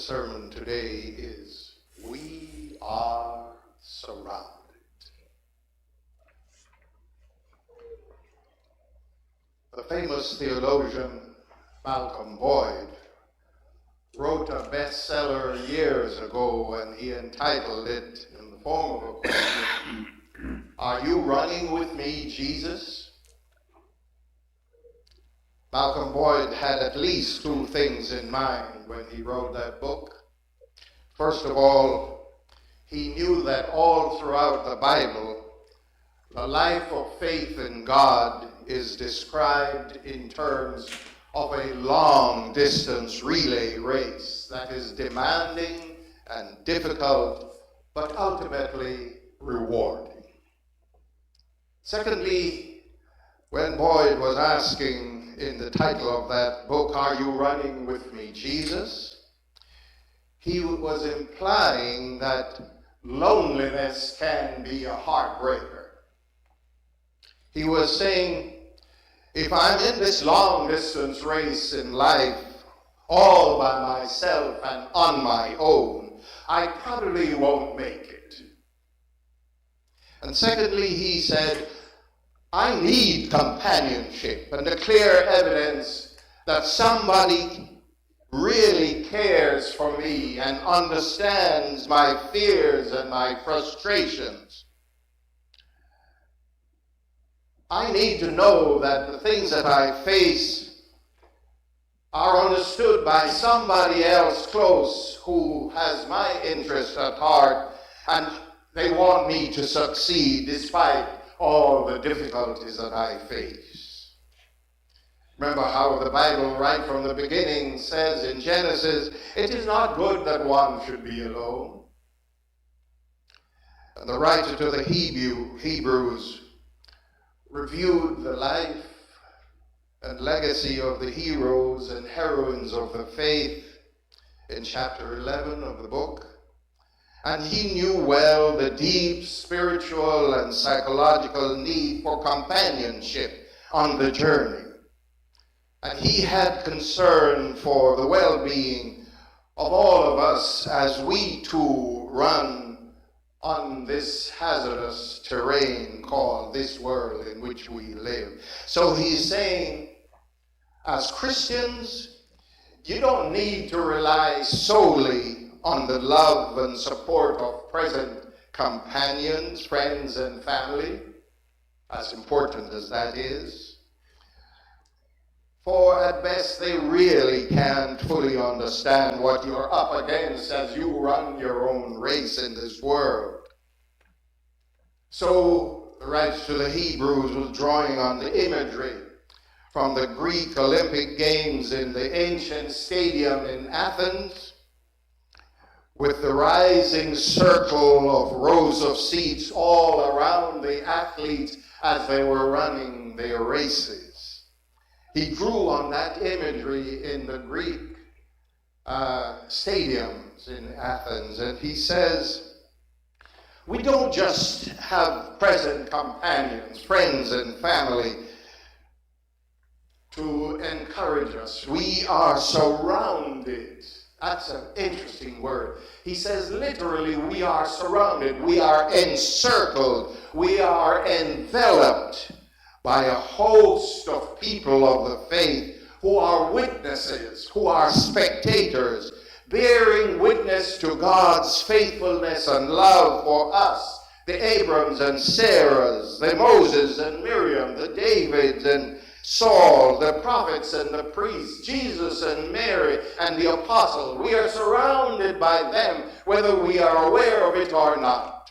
sermon today is We Are Surrounded. The famous theologian Malcolm Boyd wrote a bestseller years ago, and he entitled it in the form of a question, "Are you running with me, Jesus?" Malcolm Boyd had at least two things in mind when he wrote that book. First of all, he knew that all throughout the Bible, the life of faith in God is described in terms of a long-distance relay race that is demanding and difficult, but ultimately rewarding. Secondly, when Boyd was asking in the title of that book, "Are you running with me, Jesus?" he was implying that loneliness can be a heartbreaker. He was saying, if I'm in this long-distance race in life, all by myself and on my own, I probably won't make it. And secondly, he said, I need companionship and the clear evidence that somebody really cares for me and understands my fears and my frustrations. I need to know that the things that I face are understood by somebody else close who has my interest at heart, and they want me to succeed despite all the difficulties that I face. Remember how the Bible right from the beginning says in Genesis, it is not good that one should be alone. And the writer to the Hebrews reviewed the life and legacy of the heroes and heroines of the faith in chapter 11 of the book. And he knew well the deep spiritual and psychological need for companionship on the journey. And he had concern for the well-being of all of us as we too run on this hazardous terrain called this world in which we live. So he's saying, as Christians, you don't need to rely solely on the love and support of present companions, friends, and family, as important as that is. For at best, they really can't fully understand what you're up against as you run your own race in this world. So the writer to the Hebrews was drawing on the imagery from the Greek Olympic Games in the ancient stadium in Athens, with the rising circle of rows of seats all around the athletes as they were running their races. He drew on that imagery in the Greek stadiums in Athens, and he says, we don't just have present companions, friends, and family to encourage us. We are surrounded. That's an interesting word. He says literally we are surrounded, we are encircled, we are enveloped by a host of people of the faith who are witnesses, who are spectators, bearing witness to God's faithfulness and love for us, the Abrams and Sarahs, the Moses and Miriam, the Davids and Saul, the prophets and the priests, Jesus and Mary and the apostles. We are surrounded by them, whether we are aware of it or not.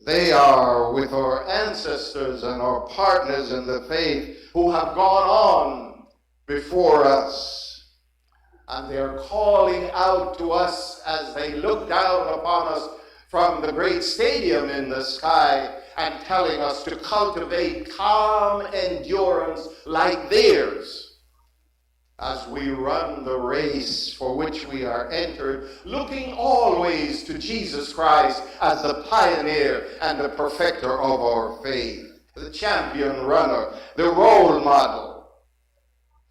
They are with our ancestors and our partners in the faith who have gone on before us. And they are calling out to us as they look down upon us from the great stadium in the sky and telling us to cultivate calm endurance like theirs as we run the race for which we are entered, looking always to Jesus Christ as the pioneer and the perfecter of our faith, the champion runner, the role model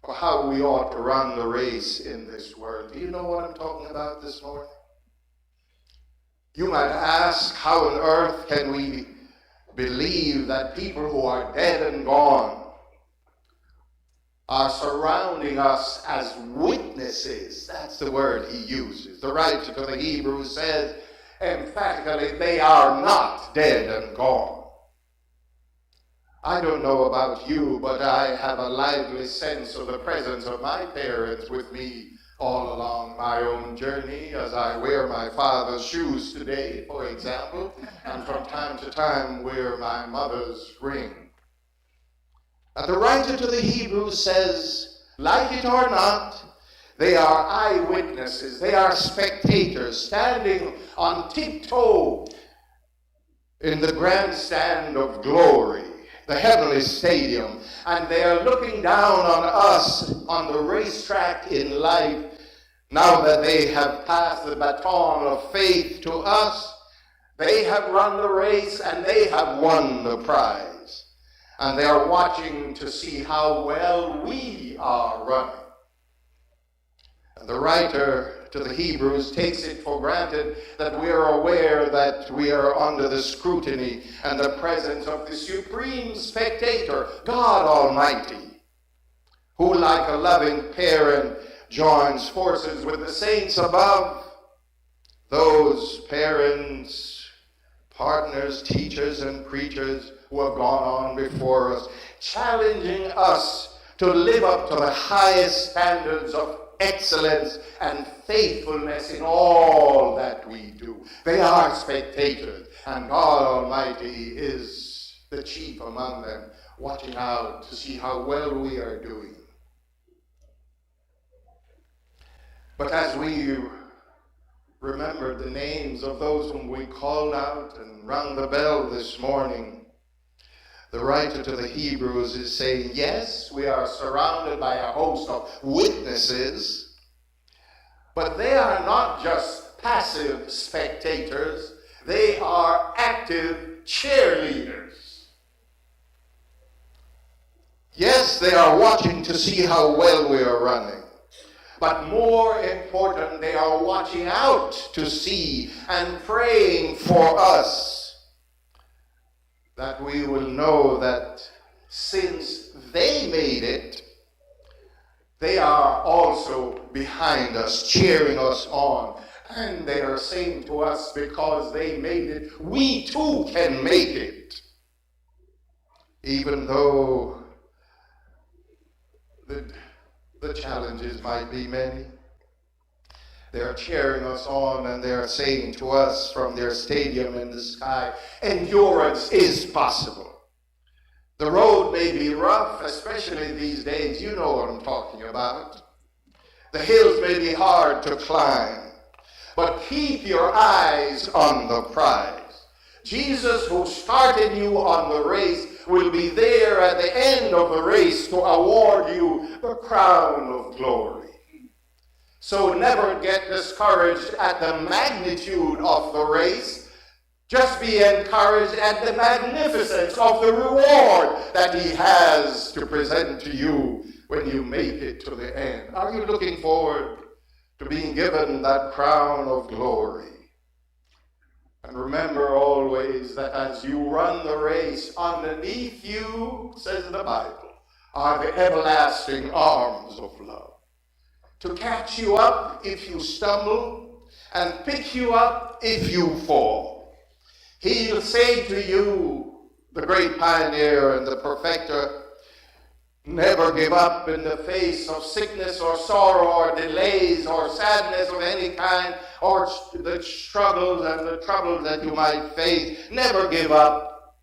for how we ought to run the race in this world. Do you know what I'm talking about this morning? You might ask, how on earth can we believe that people who are dead and gone are surrounding us as witnesses? That's the word he uses. The writer to the Hebrews says emphatically, they are not dead and gone. I don't know about you, but I have a lively sense of the presence of my parents with me all along my own journey, as I wear my father's shoes today, for example, and from time to time wear my mother's ring. And the writer to the Hebrews says, like it or not, they are eyewitnesses, they are spectators, standing on tiptoe in the grandstand of glory, the heavenly stadium, and they are looking down on us on the racetrack in life. Now that they have passed the baton of faith to us, they have run the race and they have won the prize. And they are watching to see how well we are running. And the writer to the Hebrews takes it for granted that we are aware that we are under the scrutiny and the presence of the supreme spectator, God Almighty, who like a loving parent joins forces with the saints above. Those parents, partners, teachers, and preachers who have gone on before us, challenging us to live up to the highest standards of excellence and faithfulness in all that we do. They are spectators, and God Almighty is the chief among them, watching out to see how well we are doing. But as we remember the names of those whom we called out and rung the bell this morning, the writer to the Hebrews is saying, yes, we are surrounded by a host of witnesses, but they are not just passive spectators, they are active cheerleaders. Yes, they are watching to see how well we are running, but more important, they are watching out to see and praying for us, that we will know that since they made it, they are also behind us, cheering us on. And they are saying to us, because they made it, we too can make it. Even though the challenges might be many, they are cheering us on, and they are saying to us from their stadium in the sky, endurance is possible. The road may be rough, especially these days. You know what I'm talking about. The hills may be hard to climb, but keep your eyes on the prize. Jesus, who started you on the race, will be there at the end of the race to award you the crown of glory. So never get discouraged at the magnitude of the race. Just be encouraged at the magnificence of the reward that he has to present to you when you make it to the end. Are you looking forward to being given that crown of glory? And remember always that as you run the race, underneath you, says the Bible, are the everlasting arms of love, to catch you up if you stumble and pick you up if you fall. He'll say to you, the great pioneer and the perfecter, never give up in the face of sickness or sorrow or delays or sadness of any kind, or the struggles and the troubles that you might face. Never give up.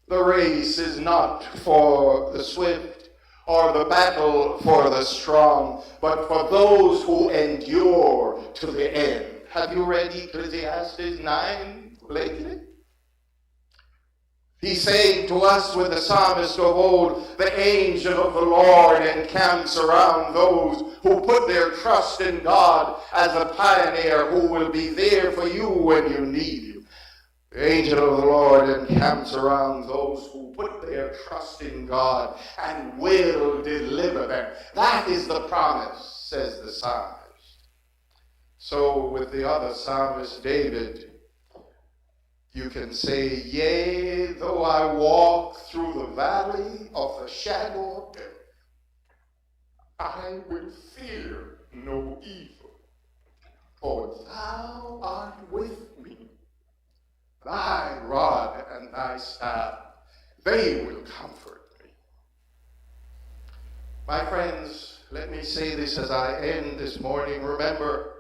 The race is not for the swift or the battle for the strong, but for those who endure to the end. Have you read Ecclesiastes 9 lately? He's saying to us with the psalmist of old, the angel of the Lord encamps around those who put their trust in God as a pioneer who will be there for you when you need him. The angel of the Lord encamps around those who who put their trust in God and will deliver them. That is the promise, says the psalmist. So with the other psalmist, David, you can say, yea, though I walk through the valley of the shadow of death, I will fear no evil, for thou art with me. Thy rod and thy staff, they will comfort me. My friends, let me say this as I end this morning. Remember,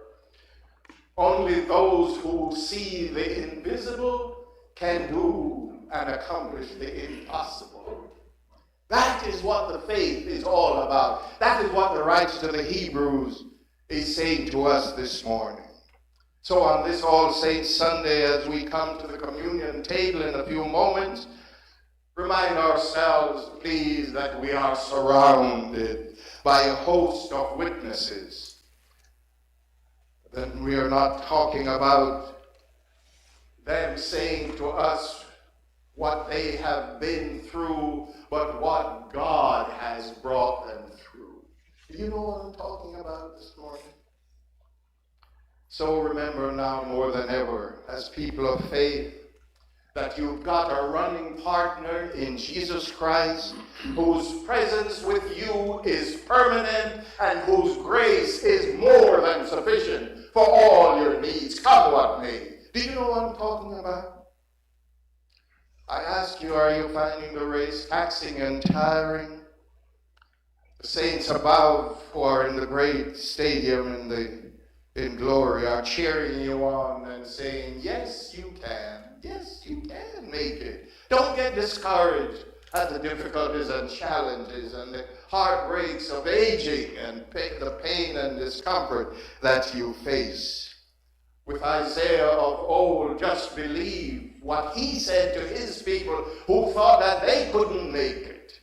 only those who see the invisible can do and accomplish the impossible. That is what the faith is all about. That is what the writer to the Hebrews is saying to us this morning. So on this All Saints Sunday, as we come to the communion table in a few moments, remind ourselves, please, that we are surrounded by a host of witnesses. Then we are not talking about them saying to us what they have been through, but what God has brought them through. Do you know what I'm talking about this morning? So remember now more than ever, as people of faith, that you've got a running partner in Jesus Christ, whose presence with you is permanent and whose grace is more than sufficient for all your needs, come what may. Do you know what I'm talking about? I ask you, are you finding the race taxing and tiring? The saints above who are in the great stadium in glory are cheering you on and saying, yes, you can. Yes, you can make it. Don't get discouraged at the difficulties and challenges and the heartbreaks of aging and the pain and discomfort that you face. With Isaiah of old, just believe what he said to his people who thought that they couldn't make it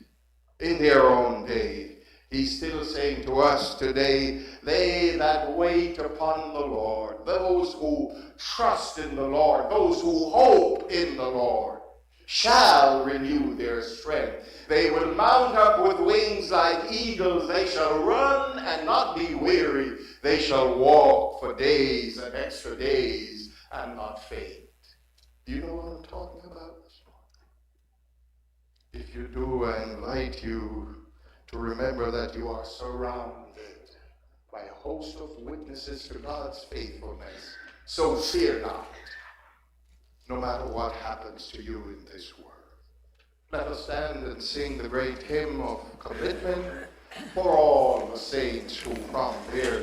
in their own day. He's still saying to us today, they that wait upon the Lord, those who trust in the Lord, those who hope in the Lord, shall renew their strength. They will mount up with wings like eagles. They shall run and not be weary. They shall walk for days and extra days and not faint. Do you know what I'm talking about this morning? If you do, I invite you to remember that you are surrounded by a host of witnesses to God's faithfulness. So fear not, no matter what happens to you in this world. Let us stand and sing the great hymn of commitment for all the saints who from their